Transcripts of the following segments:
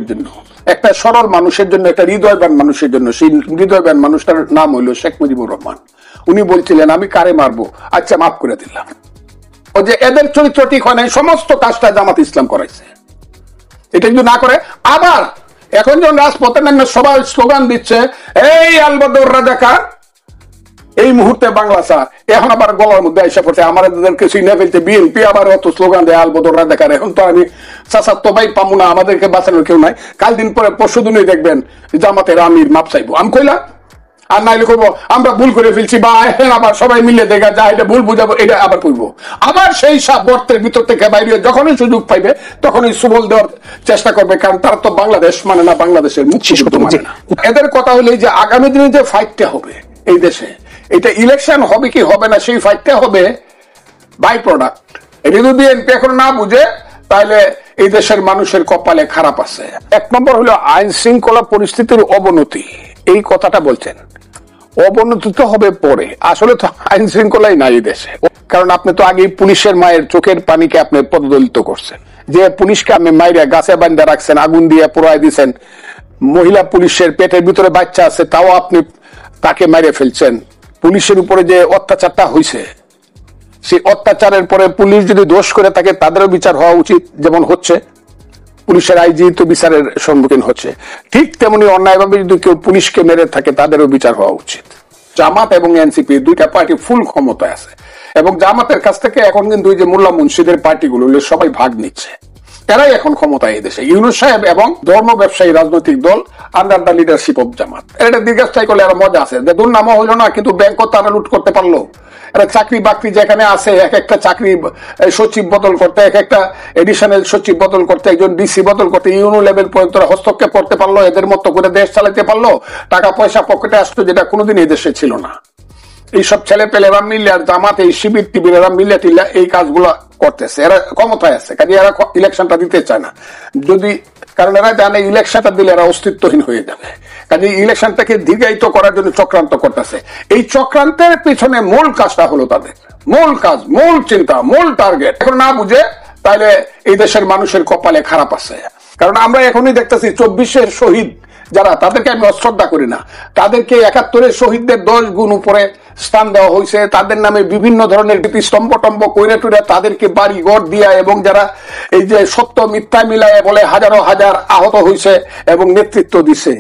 জন্য, একটা সরল মানুষের জন্য, একটা হৃদয়বান মানুষের জন্য। সেই হৃদয়বান মানুষটার নাম হইল শেখ মুজিবুর রহমান। উনি বলছিলেন আমি কারে মারবো, আচ্ছা মাফ করে দিলাম। ও যে এদের চরিত্র ঠিক হয় নাই, সমস্ত কাজটা জামাত ইসলাম করাইছে। এটা যদি না করে, আবার এখন যখন রাজপথে নামে সবাই স্লোগান দিচ্ছে এই আলবদর রাজাকার, এই মুহূর্তে বাংলা স্যার, এখন আবার গলার মধ্যে এসে পড়ছে আমাদেরকে চিনে ফেলতে বিএনপি আবার অত স্লোগান দেয় আলবদর রাজাকার। এখন তো আমি চাচা তো ভাই পাবো না, আমাদেরকে বাঁচানোর কেউ নাই। কাল দিন পরে পরশু দিনই দেখবেন জামাতের আমির মাপ চাইবো। আমি কইলাম আর নাইলে করবো আমরা ভুল করে ফেলছি, বা আবার সবাই মিলে দেখা যা এটা ভুল বুঝাবো, এটা আবার করবো। আবার সেই সব গর্তের ভিতর থেকে বাইরে যখনই সুযোগ পাইবে তখনই সুবল দেওয়ার চেষ্টা করবে, কারণ তারা তো বাংলাদেশ মানে না, বাংলাদেশের মুক্তি মানে না। এদের কথা হলো যে আগামী দিনে যে ফাইটটা হবে এই দেশে, এটা ইলেকশন হবে কি হবে না, সেই ফাইটটা হবে বাই প্রোডাক্ট। এটা যদি বিএনপি এখন না বুঝে তাহলে এই দেশের মানুষের কপালে খারাপ আছে। এক নম্বর হলো আইন শৃঙ্খলা পরিস্থিতির অবনতি। এই কথাটা বলছেন, অবনতি তো হবে পরে, আসলে তো আইন শৃঙ্খলাই নাই দেশে। কারণ আপনি তো আগে পুলিশের মায়ের চোখের পানিকে আপনি পদদলিত করছেন, যে পুলিশকে আপনি মাইরা গাছে বান্ধা রাখছেন, আগুন দিয়ে পোড়ায় দিচ্ছেন। মহিলা পুলিশের পেটের ভিতরে বাচ্চা আছে, তাও আপনি তাকে মেরে ফেলছেন। পুলিশের উপরে যে অত্যাচারটা হয়েছে, সেই অত্যাচারের পরে পুলিশ যদি দোষ করে থাকে তাদেরও বিচার হওয়া উচিত, যেমন হচ্ছে পুলিশের আইজি তো বিচারের সম্মুখীন হচ্ছে, ঠিক তেমনি অন্যায়ভাবে যদি কেউ পুলিশকে মেরে থাকে তাদেরও বিচার হওয়া উচিত। জামাত এবং এনসিপি দুইটা পার্টি ফুল ক্ষমতায় আছে, এবং জামাতের কাছ থেকে এখন কিন্তু ওই যে মোল্লা মুন্সিদের পার্টিগুলো সবাই ভাগ নিচ্ছে। এরাই এখন ক্ষমতায় এই দেশে, ইউনূস সাহেব এবং ধর্ম ব্যবসায়ী রাজনৈতিক দল আন্ডার দ্য লিডারশিপ অফ জামাত। এটা দীর্ঘস্থায়ী করলে এরা মজা আছে, দুর্নামও হইল না, কিন্তু ব্যাংকও তারা লুট করতে পারলো। এরা চাকরি বাকরি যেখানে আছে, এক একটা চাকরি সচিব বদল করতে, এক একটা এডিশনাল সচিব বদল করতে, একজন ডিসি বদল করতে, ইউনো লেভেল পর্যন্ত হস্তক্ষেপ করতে পারলো, এদের মতো করে দেশ চালাতে পারলো, টাকা পয়সা পকেটে আসতো, যেটা কোনোদিন এই দেশে ছিল না। এইসব ছেলে পেলেরা মিললে আর জামাত এই শিবির টিবির এরা মিলে টিল্লা এই কাজগুলো করতেছে। এরা ক্ষমতায় আছে, কাজে এরা ইলেকশনটা দিতে চায় না, যদি কারণ এরা জানে ইলেকশনটা দিলে এরা অস্তিত্বহীন হয়ে যাবে। কাজে ইলেকশনটাকে দীর্ঘায়িত করার জন্য চক্রান্ত করতেছে। এই চক্রান্তের পিছনে মূল কাজটা হলো তাদের মূল কাজ, মূল চিন্তা, মূল টার্গেট। এখন না বুঝে তাহলে এই দেশের মানুষের কপালে খারাপ আছে। কারণ আমরা এখনই দেখতেছি 24-এর শহীদ যারা, তাদেরকে আমি অশ্রদ্ধা করি না, তাদেরকে 71-এর শহীদদের 10 গুণ উপরে স্থান দেওয়া হয়েছে। তাদের নামে বিভিন্ন ধরনের স্তম্ভ টম্ব কইরে টুরে তাদেরকে বাড়ি ঘর দিয়া, এবং যারা এই যে সত্য মিথ্যা মিলায় বলে হাজারো হাজার আহত হয়েছে এবং নেতৃত্ব দিছে।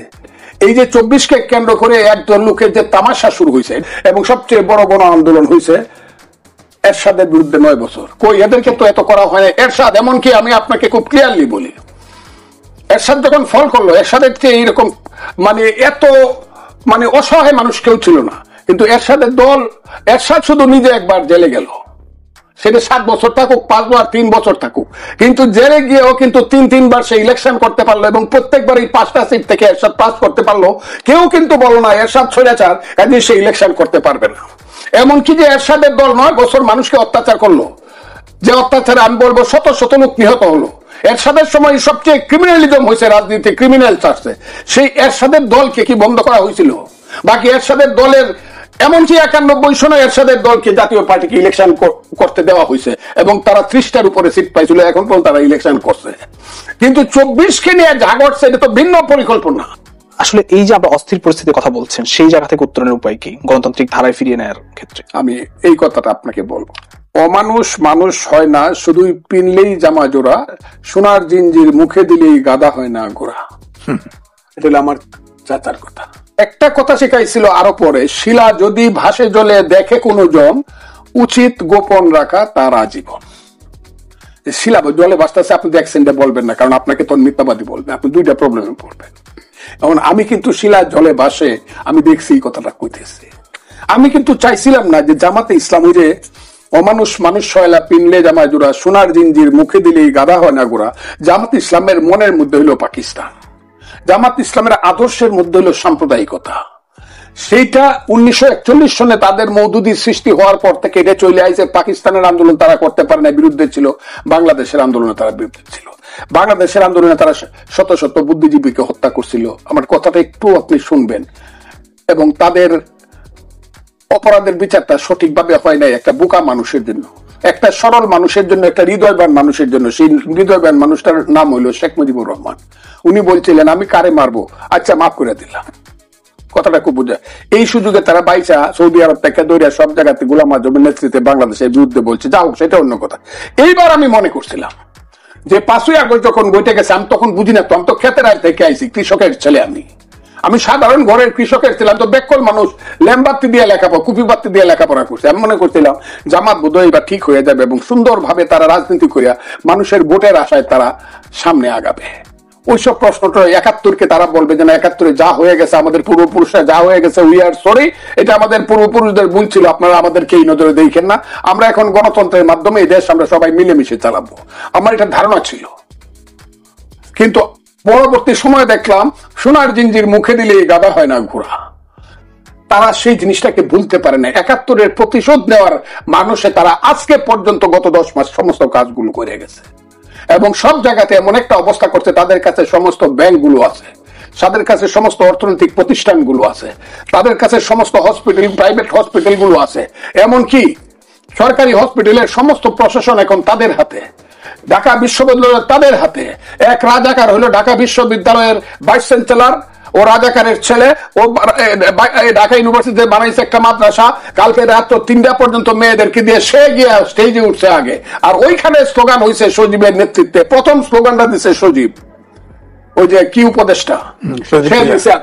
এই যে 24-কে কেন্দ্র করে একজন লোকের যে তামাশা শুরু হয়েছে, এবং সবচেয়ে বড় গণ আন্দোলন হয়েছে এরশাদের বিরুদ্ধে 9 বছর। কই এদেরকে তো এত করা হয় না। এরশাদ, এমনকি আমি আপনাকে খুব ক্লিয়ারলি বলি, এরশাদ যখন ফল করলো, এরশাদের চেয়ে এইরকম মানে এত মানে অসহায় মানুষ কেউ ছিল না। কিন্তু এরশাদের দল, এরশাদ শুধু নিজে একবার জেলে গেল, সেটা 7 বছর থাকুক, 5 বার 3 বছর থাকুক, কিন্তু জেলে গিয়েও কিন্তু 3বার সে ইলেকশন করতে পারলো, এবং প্রত্যেকবার এই 5টা সিট থেকে এরশাদ পাস করতে পারলো। কেউ কিন্তু বলো না এরশাদ স্বৈরাচার, কাজে সে ইলেকশন করতে পারবে না। এমনকি যে এরশাদের দল 9 বছর মানুষকে অত্যাচার করলো, যে অত্যাচারে আমি বলবো শত শত লোক নিহত হলো। এরশাদের সময় সবচেয়ে ক্রিমিনালিজম হয়েছে রাজনীতি, ক্রিমিনাল চার্জে। সেই এরশাদের দলকে কি বন্ধ করা হয়েছিল? বাকি এরশাদের দলের এমনকি 91 সনে এরশাদের দলকে জাতীয় পার্টিকে ইলেকশন করতে দেওয়া হয়েছে, এবং তারা 30টার উপরে সিট পাইছিল, এখন পর্যন্ত তারা ইলেকশন করছে। কিন্তু 24-কে নিয়ে যা ঘটছে এটা তো ভিন্ন পরিকল্পনা। আসলে এই যে আমরা অস্থির পরিস্থিতির কথা বলছেন, সেই জায়গা থেকে উত্তরণের উপায় কি গণতান্ত্রিক ধারায় ফিরিয়ে নেওয়ার ক্ষেত্রে? আমি এই কথাটা আপনাকে বলবো, অমানুষ মানুষ হয় না, শুধুই পিনলেই জামা জোড়া, সোনার জিঞ্জির মুখে দিলেই গাদা হয় না গোড়া। এটা হলো আমার চাচার কথা। একটা কথা শেখাইছিল আরো পরে, শিলা যদি ভাসে জলে দেখে কোনো জন, উচিত গোপন রাখা তার আজীবন। শিলা জলে ভাসতেছে, আপনি দেখছেন এটা বলবেন না, কারণ আপনাকে তো মিথ্যাবাদী বলবে, আপনি 2টা প্রবলেমে পড়বেন। এখন আমি কিন্তু শিলা জলে ভাসে আমি দেখছি এই কথাটা কইতেছি। আমি কিন্তু চাইছিলাম না যে জামাতে ইসলাম ওই যে অমানুষ মানুষ সয়লা পিনলে জামায় জোড়া, সোনার জিঞ্জির মুখে দিলেই গাদা হয় না গোড়া। জামাত ইসলামের মনের মধ্যে হইল পাকিস্তান, জামাত ইসলামের আদর্শের মধ্যে হইল সাম্প্রদায়িকতা। সেইটা 1941 সনে তাদের মওদুদি সৃষ্টি হওয়ার পর থেকে এটা চলে আইছে। পাকিস্তানের আন্দোলন তারা করতে পারে না, বিরুদ্ধে ছিল। বাংলাদেশের আন্দোলনে তারা বিরুদ্ধে ছিল। বাংলাদেশের আন্দোলনে তারা শত শত বুদ্ধিজীবীকে হত্যা করছিল। আমার কথাটা একটু আপনি শুনবেন। এবং তাদের অপরাধের বিচারটা সঠিকভাবে হয় নাই একটা বোকা মানুষের জন্য। একটা সরল মানুষের জন্য, একটা হৃদয়বান মানুষের জন্য, সেই হৃদয়বান মানুষটার নাম হইল শেখ মুজিবুর রহমান। উনি বলছিলেন আমি কারে মারবো, আচ্ছা মাফ করে দিলাম। কথাটা খুব বোঝায়। এই সুযোগে তারা বাইচা সৌদি আরব থেকে দৌড়িয়া সব জায়গাতে গোলাম আজমের নেতৃত্বে বাংলাদেশের বিরুদ্ধে বলছে, যাও সেটা অন্য কথা। এইবার আমি মনে করছিলাম যে 5ই আগস্ট যখন বইতে গেছে, আমি তখন বুঝি না তো, আমি তো ক্ষেতের আয় থেকে আইছি, কৃষকের ছেলে, আমি সাধারণ ঘরের কৃষকের ছিলাম, তো বেকল মানুষ ল্যাম্বাত্তি দিয়ে লেখাপড়া, কুপি বাত্তি দিয়ে লেখাপড়া করছে। আমি মনে করছিলাম জামাত বোধহয় এবার ঠিক হয়ে যাবে এবং সুন্দরভাবে তারা রাজনীতি করিয়া মানুষের ভোটের আশায় তারা সামনে আগাবে। ওইসব প্রশ্নটা 71-কে তারা বলবে যে না, 71-এ যা হয়ে গেছে, আমাদের পূর্বপুরুষরা যা হয়ে গেছে, উই আর সরি, এটা আমাদের পূর্বপুরুষদের ভুল ছিল, আপনারা আমাদেরকে এই নজরে দেখেন না, আমরা এখন গণতন্ত্রের মাধ্যমে এই দেশ আমরা সবাই মিলেমিশে চালাবো। আমার এটা ধারণা ছিল। কিন্তু পরবর্তী সময় দেখলাম সোনার জিঞ্জির মুখে দিলে গাদা হয় না ঘোড়া। তারা সেই জিনিসটাকে ভুলতে পারে না। 71-এর প্রতিশোধ নেওয়ার মানুষে তারা আজকে পর্যন্ত গত 10 মাস সমস্ত কাজগুলো করে গেছে এবং সব জায়গাতে এমন একটা অবস্থা করছে, তাদের কাছে সমস্ত ব্যাংকগুলো আছে, তাদের কাছে সমস্ত অর্থনৈতিক প্রতিষ্ঠানগুলো আছে, তাদের কাছে সমস্ত হসপিটাল, প্রাইভেট হসপিটালগুলো আছে, এমনকি সরকারি হসপিটালের সমস্ত প্রশাসন এখন তাদের হাতে, ঢাকা বিশ্ববিদ্যালয় তাদের হাতে। এক রাজাকার হলো ঢাকা বিশ্ববিদ্যালয়ের ভাইস চ্যান্সেলর, ও রাজাকারের ছেলে, ও ঢাকা ইউনিভার্সিটিতে বানাইছে একটা মাদ্রাসা, কালকে রাত 3টা পর্যন্ত মেয়েদেরকে দিয়ে সে গিয়ে স্টেজে উঠছে আগে, আর ওইখানে স্লোগান হয়েছে সজীবের নেতৃত্বে। প্রথম স্লোগানটা দিছে সজীব, ওই যে কি উপদেষ্টা,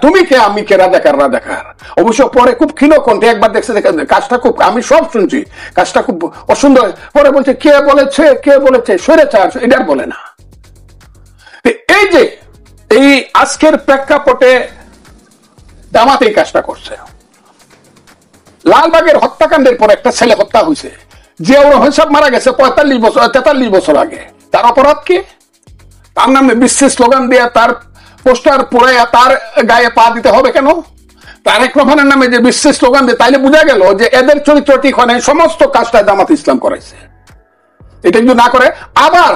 তুমি কে আমি কে, রাজাকার রাজাকার। অবশ্য পরে খুব ক্ষীণ কণ্ঠে একবার দেখছে, কাজটা খুব, আমি সব শুনছি, কাজটা খুব অসুন্দর। পরে বলছে কে বলেছে, কে বলেছে, স্বৈরাচার, এটার বলে না। এই যে এই আজকের প্রেক্ষাপটে জামাত এই কাজটা করছে। লালবাগের হত্যাকাণ্ডের পর একটা ছেলে হত্যা হয়েছে, জিয়াউর রহমান সাহেব মারা গেছে 43 বছর আগে। তার অপরাধ কি? তার নামে বিশ্বের স্লোগান দিয়ে, তার পোস্টার পুরাইয়া তার গায়ে পা দিতে হবে কেন? তারেক রহমানের নামে যে বিশ্বের স্লোগান দিয়ে, তাইলে বোঝা গেল যে এদের চরিত্র ঠিক হয় না, সমস্ত কাজটা জামাত ইসলাম করাইছে। এটা কিন্তু না করে আবার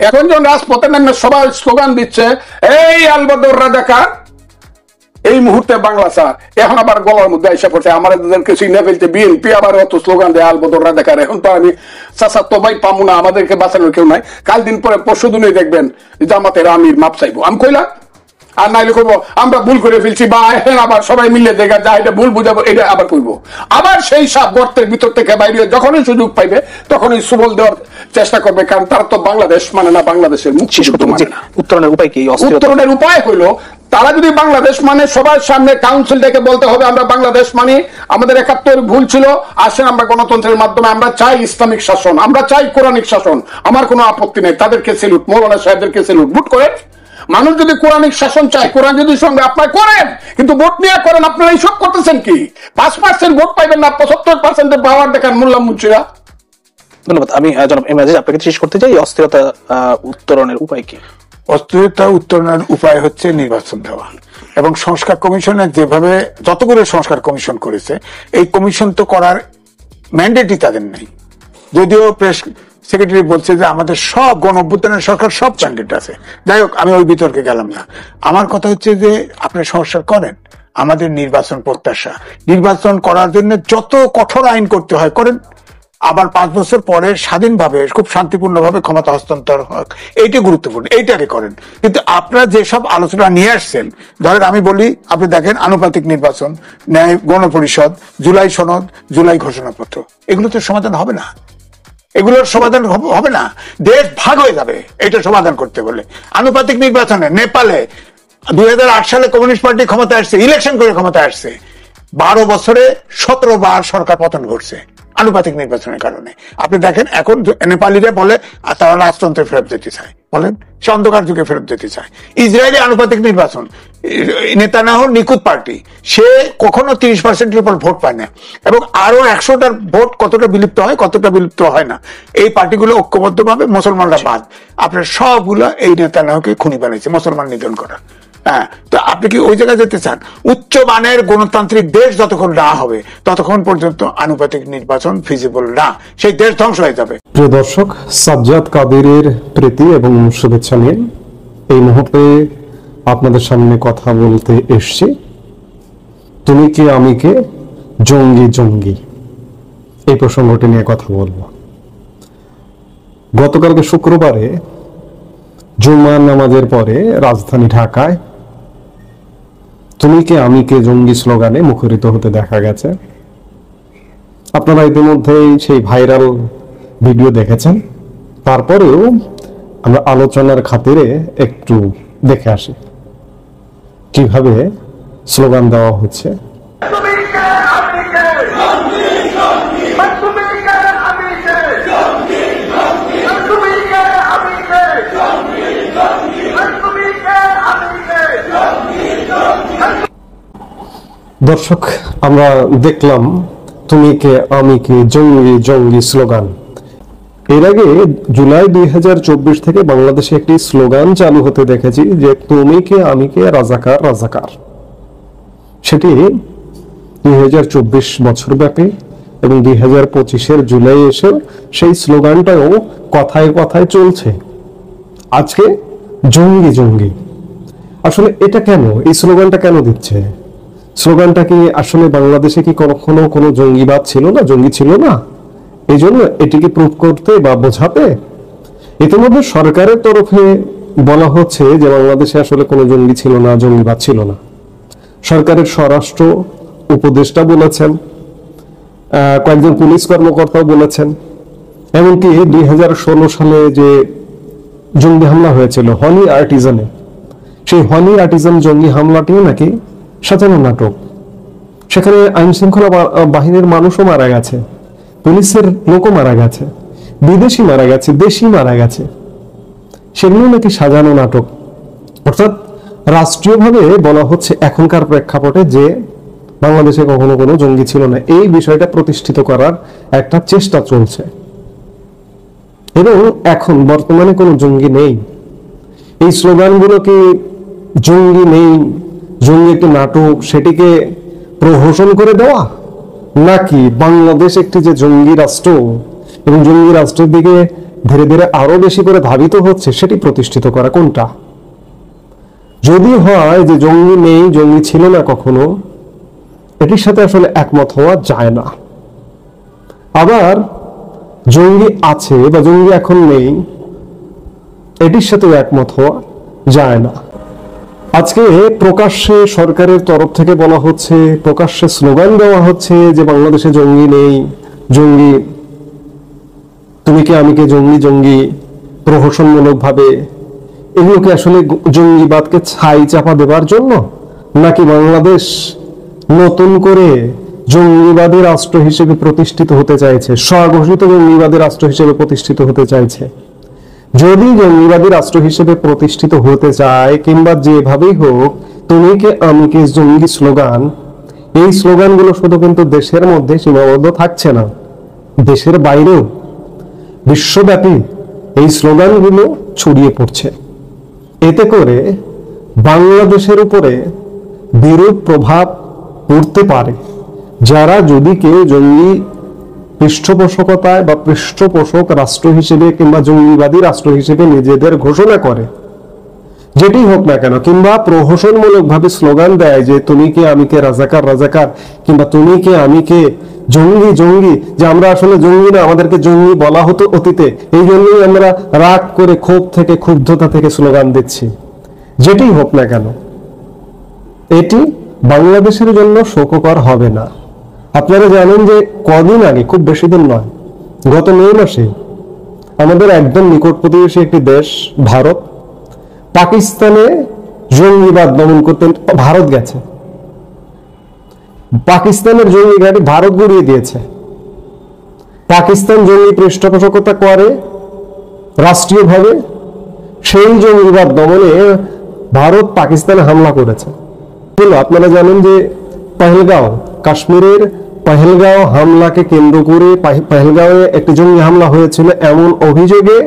এখন যখন রাজপথের নামে সবাই স্লোগান দিচ্ছে এই আলবদর রাজাকার, এই মুহূর্তে বাংলা স্যার এখন আবার গলার মধ্যে এসে পড়ছে, আমাদেরকে চিনে ফেলছে বিএনপি, আবার অত স্লোগান দেয় আলবদর রাজাকার। এখন তো আমি চাচা তো ভাই পাবো না, আমাদেরকে বাঁচানোর কেউ নাই। কাল দিন পরে পরশু দিনই দেখবেন জামাতের আমির মাপ চাইবো, আমি কইলাম, আর নাইলে করবো আমরা ভুল করে ফেলছি, বা এখন আবার সবাই মিলে দেখা যা এটা ভুল বুঝাবো, এটা আবার করবো। আবার সেই সব গর্তের ভিতর থেকে বাইরে যখনই সুযোগ পাইবে তখনই সুবল দেওয়ার চেষ্টা করবে, কারণ তারা তো বাংলাদেশ মানে না, বাংলাদেশের মুক্তিযুদ্ধ মানে না। উত্তরণের উপায় কি? উত্তরণের উপায় হইলো তারা যদি বাংলাদেশ মানে সবার সামনে কাউন্সিল ডেকে বলতে হবে আমরা বাংলাদেশ মানি, আমাদের 71 ভুল ছিল, আসেন আমরা গণতন্ত্রের মাধ্যমে, আমরা চাই ইসলামিক শাসন, আমরা চাই কোরআনিক শাসন, আমার কোনো আপত্তি নেই, তাদেরকে সেলুট, মৌলানা সাহেবদেরকে সেলুট। ভোট করেন, মানুষ যদি কোরআনিক শাসন চায়, কোরআন যদি সঙ্গে আপনার করেন, কিন্তু ভোট নিয়ে করেন। আপনারা এইসব করতেছেন কি? 5% ভোট পাইবেন না, 75% পাওয়ার দেখান মোল্লা মুন্সিরা। ধন্যবাদ। আমি জনাব এমরাজ আপনাকে শেষ করতে চাই, অস্থিরতা উত্তরণের উপায় কি? অস্থিরতা উত্তরণের উপায় হচ্ছে নির্বাচন দেওয়া এবং সংস্কার কমিশনের যেভাবে যতগুলো সংস্কার কমিশন করেছে, এই কমিশন তো করার ম্যান্ডেটই তাদের নেই। যদিও প্রেস সেক্রেটারি বলছে যে আমাদের সব গণ-অভ্যুত্থানের সরকার সব ম্যান্ডেট আছে। যাই হোক, আমি ওই বিতর্কে গেলাম না। আমার কথা হচ্ছে যে আপনি সংস্কার করেন, আমাদের নির্বাচন প্রত্যাশা, নির্বাচন করার জন্য যত কঠোর আইন করতে হয় করেন, আবার 5 বছর পরে স্বাধীনভাবে খুব শান্তিপূর্ণভাবে ক্ষমতা হস্তান্তর হোক, এইটা গুরুত্বপূর্ণ, এইটাকে করেন। কিন্তু আপনারা যেসব আলোচনা নিয়ে আসছেন, ধরেন আমি বলি, আপনি দেখেন আনুপাতিক নির্বাচন, ন্যায় গণপরিষদ, জুলাই সনদ, জুলাই ঘোষণাপত্র, এগুলো তো সমাধান হবে না, এগুলোর সমাধান হবে না, দেশ ভাগ হয়ে যাবে এটা সমাধান করতে বলে। আনুপাতিক নির্বাচনে নেপালে 2008 সালে কমিউনিস্ট পার্টি ক্ষমতা আসছে, ইলেকশন করে ক্ষমতা আসছে, 12 বছরে 17 বার সরকার পতন ঘটছে আনুপাতিক নির্বাচনের কারণে। আপনি দেখেন এখন নেপালিরা বলে তারা রাজতন্ত্রে ফেরত যেতে চায়, বলেন সে অন্ধকার যুগে ফেরত যেতে চায়। ইসরায়েলি আনুপাতিক নির্বাচন, নেতানিয়াহুর লিকুদ পার্টি, সে কখনো 30%-এর উপর ভোট পায় না, এবং আরো 100টার ভোট কতটা বিলুপ্ত হয়, কতটা বিলুপ্ত হয় না। এই পার্টিগুলো ঐক্যবদ্ধভাবে, মুসলমানরা বাদ, আপনার সবগুলো এই নেতানিয়াহুকে খুনি বানাইছে মুসলমান নিধন করা। হ্যাঁ, তো আপনি কি ওই জায়গায় যেতে চান? উচ্চ মানের গণতান্ত্রিক দেশ যতক্ষণ না হবে ততক্ষণ পর্যন্ত আনুপাতিক নির্বাচন ফিজিবল না, সেই দেশ ধ্বংস হয়ে যাবে। প্রিয় দর্শক, সাজ্জাদ কাদেরের প্রীতি এবং শুভেচ্ছা নিয়ে এই মুহূর্তে আপনাদের সামনে কথা বলতে এসছি। তুমি কে আমি কে, জঙ্গি জঙ্গি, এই প্রসঙ্গটি নিয়ে কথা বলবো। গতকালকে শুক্রবারে জুমার নামাজের পরে রাজধানী ঢাকায় তুমি কে আমি কে জঙ্গি স্লোগানে মুখরিত হতে দেখা গেছে। আপনারা ইতিমধ্যেই সেই ভাইরাল ভিডিও দেখেছেন, তারপরেও আমরা আলোচনার খাতিরে একটু দেখে আসি কিভাবে স্লোগান দেওয়া হচ্ছে। দর্শক, আমরা দেখলাম তুমি কে আমি কে জঙ্গি জঙ্গি স্লোগান। এর আগে জুলাই 2024 থেকে বাংলাদেশে একটি স্লোগান চালু হতে দেখেছি যে তুমি কে আমি কে রাজাকার রাজাকার। সেটি 2024 বছর ব্যাপী এবং 2025-এর জুলাই এসে সেই স্লোগানটাও কথায় কথায় চলছে। আজকে জঙ্গি জঙ্গি, আসলে এটা কেন, এই স্লোগানটা কেন দিচ্ছে? স্লোগানটা কি আসলে বাংলাদেশে কি কখনো কোনো জঙ্গিবাদ ছিল না, জঙ্গি ছিল না, এই জন্য এটিকে প্রুভ করতে বা বোঝাতে? ইতিমধ্যে সরকারের তরফে বলা হচ্ছে যে বাংলাদেশে আসলে কোনো জঙ্গি ছিল না, জঙ্গিবাদ ছিল না। সরকারের স্বরাষ্ট্র উপদেষ্টা বলেছেন, কয়েকজন পুলিশ কর্মকর্তাও বলেছেন, এমনকি 2016 সালে যে জঙ্গি হামলা হয়েছিল হলি আর্টিজানে, সেই হলি আর্টিজান জঙ্গি হামলাটিও নাকি সাজানো নাটক। সেখানে আইন শৃঙ্খলা বাহিনীর মানুষও মারা গেছে, পুলিশের লোকও মারা গেছে, বিদেশি মারা গেছে, দেশি মারা গেছে, সেগুলো নাকি সাজানো নাটক। অর্থাৎ রাষ্ট্রীয়ভাবে বলা হচ্ছে এখনকার প্রেক্ষাপটে যে বাংলাদেশে কখনো কোনো জঙ্গি ছিল না, এই বিষয়টা প্রতিষ্ঠিত করার একটা চেষ্টা চলছে। এবং এখন বর্তমানে কোনো জঙ্গি নেই। এই স্লোগানগুলো কি জঙ্গি নেই, জঙ্গি একটি নাটক, সেটিকে প্রহসন করে দেওয়া, নাকি বাংলাদেশ একটি যে জঙ্গি রাষ্ট্র এবং জঙ্গি রাষ্ট্রের দিকে ধীরে ধীরে আরো বেশি করে ধাবিত হচ্ছে সেটি প্রতিষ্ঠিত করা? কোনটা? যদি হয় যে জঙ্গি নেই, জঙ্গি ছিল না কখনো, এটির সাথে আসলে একমত হওয়া যায় না। আবার জঙ্গি আছে বা জঙ্গি এখন নেই, এটির সাথেও একমত হওয়া যায় না। আজকে প্রকাশ্যে সরকারের তরফ থেকে বলা হচ্ছে, প্রকাশ্যে স্লোগান দেওয়া হচ্ছে যে বাংলাদেশে জঙ্গি নেই, জঙ্গি তুমি কে আমি কে জঙ্গি জঙ্গি, প্রহসনমূলক ভাবে। এগুলোকে আসলে জঙ্গিবাদকে ছাই চাপা দেবার জন্য, নাকি বাংলাদেশ নতুন করে জঙ্গিবাদী রাষ্ট্র হিসেবে প্রতিষ্ঠিত হতে চাইছে, স্বঘোষিত জঙ্গিবাদী রাষ্ট্র হিসেবে প্রতিষ্ঠিত হতে চাইছে? যদি জঙ্গিবাদী রাষ্ট্র হিসেবে প্রতিষ্ঠিত হতে চায়, কিংবা যেভাবেই হোক, তুমি কে আমি কে জঙ্গি স্লোগান, এই স্লোগানগুলো শুধু কিন্তু দেশের মধ্যে সীমাবদ্ধ থাকছে না, দেশের বাইরেও বিশ্বব্যাপী এই স্লোগানগুলো ছড়িয়ে পড়ছে। এতে করে বাংলাদেশের উপরে বিরূপ প্রভাব পড়তে পারে। যারা যদি কেউ জঙ্গি পৃষ্ঠপোষকতায় বা পৃষ্ঠপোষক রাষ্ট্র হিসেবে কিংবা জঙ্গিবাদী রাষ্ট্র হিসেবে নিজেদের ঘোষণা করে, যেটি হোক না কেন, কিংবা প্রহসনমূলক ভাবে স্লোগান দেয় যে তুমি কে আমি কে রাজাকার রাজাকার, কিংবা তুমি কে আমি কে জঙ্গি জঙ্গি, যে আমরা আসলে জঙ্গি না, আমাদেরকে জঙ্গি বলা হতো অতীতে, এই জন্যই আমরা রাগ করে ক্ষোভ থেকে ক্ষুব্ধতা থেকে স্লোগান দিচ্ছি, যেটি হোক না কেন, এটি বাংলাদেশের জন্য শোককর হবে না। আপনারা জানেন যে কদিন আগে, খুব বেশি দিন নয়, গত মে মাসে আমাদের একদম নিকট প্রতিবেশী একটি দেশ ভারত, পাকিস্তানে জঙ্গিবাদ দমন করতে ভারত গেছে, পাকিস্তানের জঙ্গি ঘাঁটি ভারত গড়িয়ে দিয়েছে। পাকিস্তান জঙ্গি পৃষ্ঠপোষকতা করে রাষ্ট্রীয়ভাবে, সেই জঙ্গিবাদ দমনে ভারত পাকিস্তানে হামলা করেছে। আপনারা জানেন যে পহেলগাঁও, কাশ্মীরের পহেলগাঁও হামলাকে কেন্দ্র করে, পহেলগাঁওয়ে একটি জঙ্গি হামলা হয়েছিল এমন অভিযোগে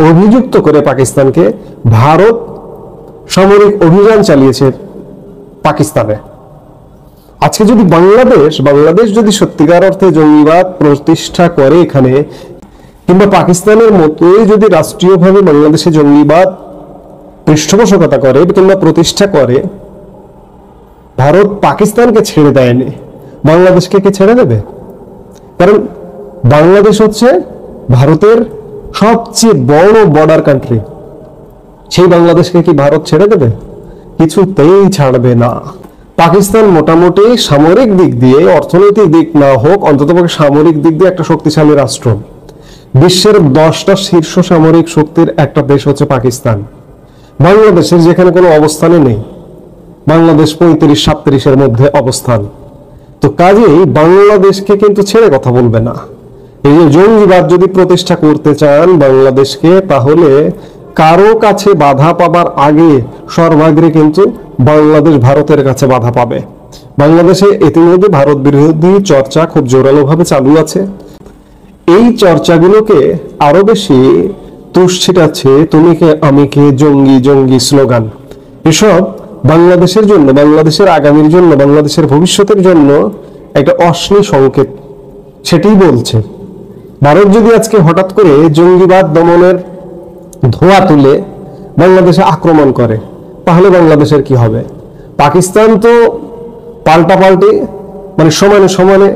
অভিযুক্ত করে পাকিস্তানকে ভারত সামরিক অভিযান চালিয়েছে পাকিস্তানে। আজকে যদি বাংলাদেশ যদি সত্যিকার অর্থে জঙ্গিবাদ প্রতিষ্ঠা করে এখানে, কিংবা পাকিস্তানের মতোই যদি রাষ্ট্রীয়ভাবে বাংলাদেশে জঙ্গিবাদ পৃষ্ঠপোষকতা করে কিংবা প্রতিষ্ঠা করে, ভারত পাকিস্তানকে ছেড়ে দেয়নি, বাংলাদেশকে কে ছেড়ে দেবে? কারণ বাংলাদেশ হচ্ছে ভারতের সবচেয়ে বড় বর্ডার কান্ট্রি, সেই বাংলাদেশকে কি ভারত ছেড়ে দেবে? কিছুতেই ছাড়বে না। পাকিস্তান মোটামুটি সামরিক দিক দিয়ে, অর্থনৈতিক দিক না হোক, অন্ততপক্ষে সামরিক দিক দিয়ে একটা শক্তিশালী রাষ্ট্র। বিশ্বের 10টা শীর্ষ সামরিক শক্তির একটা দেশ হচ্ছে পাকিস্তান। বাংলাদেশের যেখানে কোনো অবস্থানে নেই, বাংলাদেশ 35-37-এর মধ্যে অবস্থান। তো কাজেই বাংলাদেশকে কিন্তু ছেড়ে কথা বলবে না। এই যে জঙ্গিবাদ যদি প্রতিষ্ঠা করতে চান বাংলাদেশকে, তাহলে কারো কাছে বাধা পাবার আগে সর্বাগ্রে কিন্তু বাংলাদেশ ভারতের কাছে বাধা পাবে। বাংলাদেশে ইতিমধ্যে ভারত বিরোধী চর্চা খুব জোরালোভাবে চালু আছে। এই চর্চাগুলোকে আরো বেশি তুষ ছিটাচ্ছে তুমি কে আমি কে, জঙ্গি জঙ্গি স্লোগান। এসব বাংলাদেশের জন্য, বাংলাদেশের আগামীর জন্য, বাংলাদেশের ভবিষ্যতের জন্য একটা অশ্লীল সংকেত। সেটাই বলছে ভারত যদি আজকে হঠাৎ করে জঙ্গিবাদ দমনের ধোঁয়া তুলে বাংলাদেশে আক্রমণ করে, তাহলে বাংলাদেশের কি হবে? পাকিস্তান তো পাল্টাপাল্টি, মানে সমানে সমানে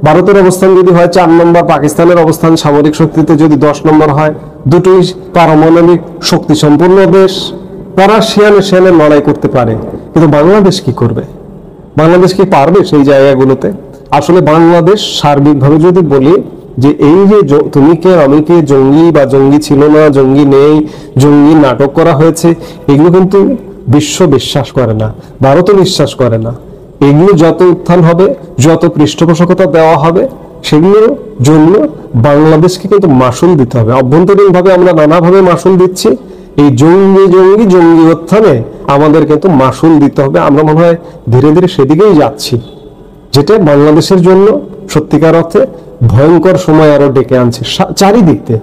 ভারতের অবস্থান যদি হয় 4 নম্বর, পাকিস্তানের অবস্থান সামরিক শক্তিতে যদি 10 নম্বর হয়, দুটোই পারমাণবিক শক্তি সম্পন্ন দেশ, তারা শিয়ানে লড়াই করতে পারে। কিন্তু বাংলাদেশ কি করবে? বাংলাদেশ কি পারবে সেই জায়গাগুলোতে? আসলে বাংলাদেশ সার্বিকভাবে যদি বলি যে এই যে তুমি কে আমি কে, জঙ্গি বা জঙ্গি ছিল না, জঙ্গি নেই, জঙ্গি নাটক করা হয়েছে, এগুলো কিন্তু বিশ্ব বিশ্বাস করে না, ভারতও বিশ্বাস করে না। এগুলো যত উত্থান হবে, যত পৃষ্ঠপোষকতা দেওয়া হবে, সেগুলোর জন্য বাংলাদেশকে কিন্তু মাসুল দিতে হবে। অভ্যন্তরীণ ভাবে আমরা নানাভাবে মাসুল দিচ্ছি, এই জঙ্গি উত্থানে আমাদের কিন্তু মাসুল দিতে হবে। আমরা মনে হয় ধীরে ধীরে সেদিকেই যাচ্ছি, যেটা বাংলাদেশের জন্য সত্যিকার অর্থে ভয়ঙ্কর সময় আরো ডেকে আনছে। চারিদিকে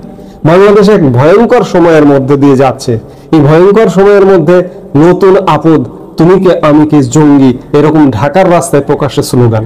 বাংলাদেশ এক ভয়ঙ্কর সময়ের মধ্যে দিয়ে যাচ্ছে। এই ভয়ঙ্কর সময়ের মধ্যে নতুন আপদ তুমি কে আমি কে, জঙ্গি, এরকম ঢাকার রাস্তায় প্রকাশ্যে স্লোগান।